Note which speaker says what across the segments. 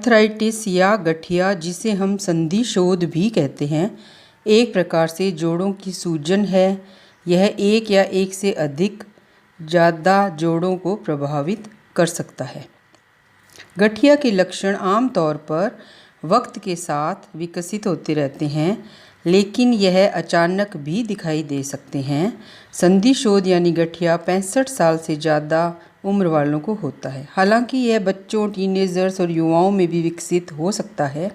Speaker 1: Arthritis या गठिया, जिसे हम संधिशोथ भी कहते हैं, एक प्रकार से जोड़ों की सूजन है। यह एक या एक से अधिक ज़्यादा जोड़ों को प्रभावित कर सकता है। गठिया के लक्षण आमतौर पर वक्त के साथ विकसित होते रहते हैं, लेकिन यह अचानक भी दिखाई दे सकते हैं। संधिशोथ यानी गठिया 65 साल से ज़्यादा उम्र वालों को होता है। हालांकि यह बच्चों, टीनेजर्स और युवाओं में भी विकसित हो सकता है।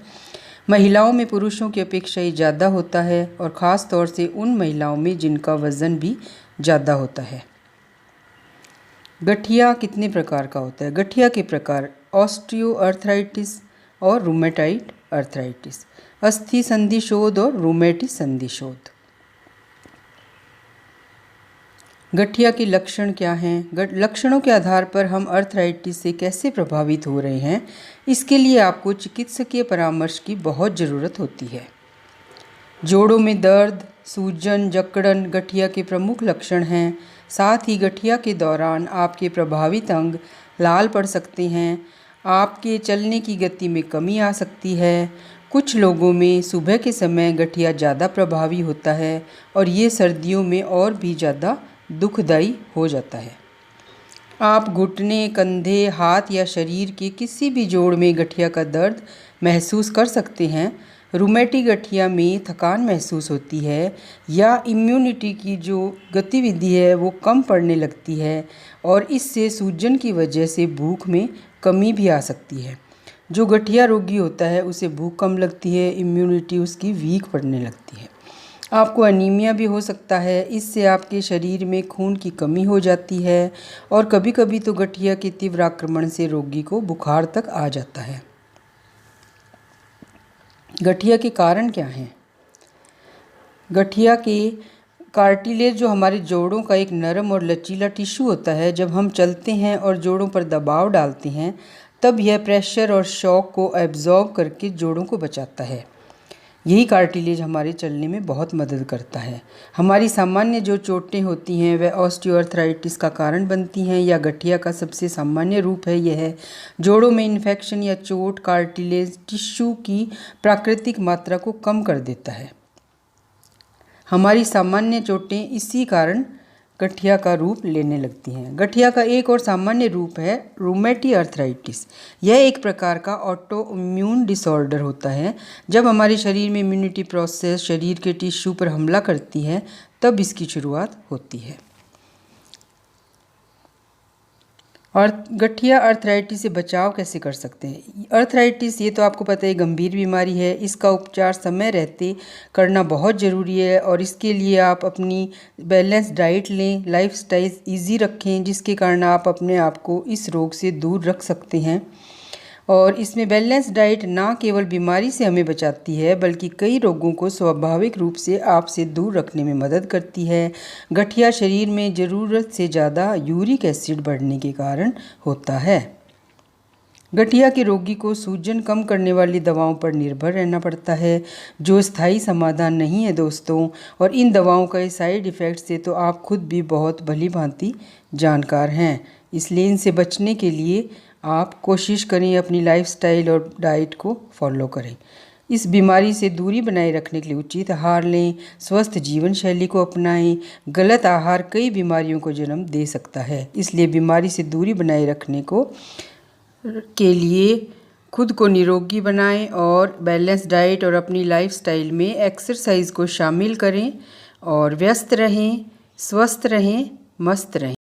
Speaker 1: महिलाओं में पुरुषों की अपेक्षा ही ज़्यादा होता है, और ख़ास तौर से उन महिलाओं में जिनका वज़न भी ज़्यादा होता है। गठिया कितने प्रकार का होता है? गठिया के प्रकार: ऑस्टियोआर्थराइटिस और रूमेटॉइड अर्थराइटिस, अस्थि संधिशोथ और रूमेटिक संधिशोथ। गठिया के लक्षण क्या हैं? लक्षणों के आधार पर हम अर्थराइटिस से कैसे प्रभावित हो रहे हैं, इसके लिए आपको चिकित्सकीय परामर्श की बहुत ज़रूरत होती है। जोड़ों में दर्द, सूजन, जकड़न गठिया के प्रमुख लक्षण हैं। साथ ही गठिया के दौरान आपके प्रभावित अंग लाल पड़ सकते हैं। आपके चलने की गति में कमी आ सकती है। कुछ लोगों में सुबह के समय गठिया ज़्यादा प्रभावी होता है, और ये सर्दियों में और भी ज़्यादा दुखदायी हो जाता है। आप घुटने, कंधे, हाथ या शरीर के किसी भी जोड़ में गठिया का दर्द महसूस कर सकते हैं। रूमेटिक गठिया में थकान महसूस होती है, या इम्यूनिटी की जो गतिविधि है वो कम पड़ने लगती है, और इससे सूजन की वजह से भूख में कमी भी आ सकती है। जो गठिया रोगी होता है उसे भूख कम लगती है, इम्यूनिटी उसकी वीक पड़ने लगती है। आपको एनीमिया भी हो सकता है। इससे आपके शरीर में खून की कमी हो जाती है, और कभी कभी तो गठिया के तीव्र आक्रमण से रोगी को बुखार तक आ जाता है। गठिया के कारण क्या हैं? गठिया के कार्टिलेज, जो हमारे जोड़ों का एक नरम और लचीला टिश्यू होता है, जब हम चलते हैं और जोड़ों पर दबाव डालते हैं तब यह प्रेशर और शॉक को एब्जॉर्ब करके जोड़ों को बचाता है। यही कार्टिलेज हमारे चलने में बहुत मदद करता है। हमारी सामान्य जो चोटें होती हैं वह ऑस्टियोआर्थराइटिस का कारण बनती हैं, या गठिया का सबसे सामान्य रूप है। यह जोड़ों में इन्फेक्शन या चोट कार्टिलेज टिश्यू की प्राकृतिक मात्रा को कम कर देता है। हमारी सामान्य चोटें इसी कारण गठिया का रूप लेने लगती हैं। गठिया का एक और सामान्य रूप है रूमेटिक अर्थराइटिस। यह एक प्रकार का ऑटो इम्यून डिसऑर्डर होता है। जब हमारे शरीर में इम्यूनिटी प्रोसेस शरीर के टिश्यू पर हमला करती है तब इसकी शुरुआत होती है। और गठिया अर्थराइटिस से बचाव कैसे कर सकते हैं? अर्थराइटिस, ये तो आपको पता है, गंभीर बीमारी है। इसका उपचार समय रहते करना बहुत ज़रूरी है, और इसके लिए आप अपनी बैलेंस डाइट लें, लाइफस्टाइल इजी रखें, जिसके कारण आप अपने आप को इस रोग से दूर रख सकते हैं। और इसमें बैलेंस डाइट ना केवल बीमारी से हमें बचाती है, बल्कि कई रोगों को स्वाभाविक रूप से आपसे दूर रखने में मदद करती है। गठिया शरीर में ज़रूरत से ज़्यादा यूरिक एसिड बढ़ने के कारण होता है। गठिया के रोगी को सूजन कम करने वाली दवाओं पर निर्भर रहना पड़ता है, जो स्थायी समाधान नहीं है दोस्तों। और इन दवाओं का साइड इफ़ेक्ट से तो आप खुद भी बहुत भली भांति जानकार हैं। इसलिए इनसे बचने के लिए आप कोशिश करें अपनी लाइफस्टाइल और डाइट को फॉलो करें। इस बीमारी से दूरी बनाए रखने के लिए उचित आहार लें, स्वस्थ जीवन शैली को अपनाएं। गलत आहार कई बीमारियों को जन्म दे सकता है, इसलिए बीमारी से दूरी बनाए रखने के लिए खुद को निरोगी बनाएं, और बैलेंस डाइट और अपनी लाइफस्टाइल में एक्सरसाइज को शामिल करें, और व्यस्त रहें, स्वस्थ रहें, मस्त रहें।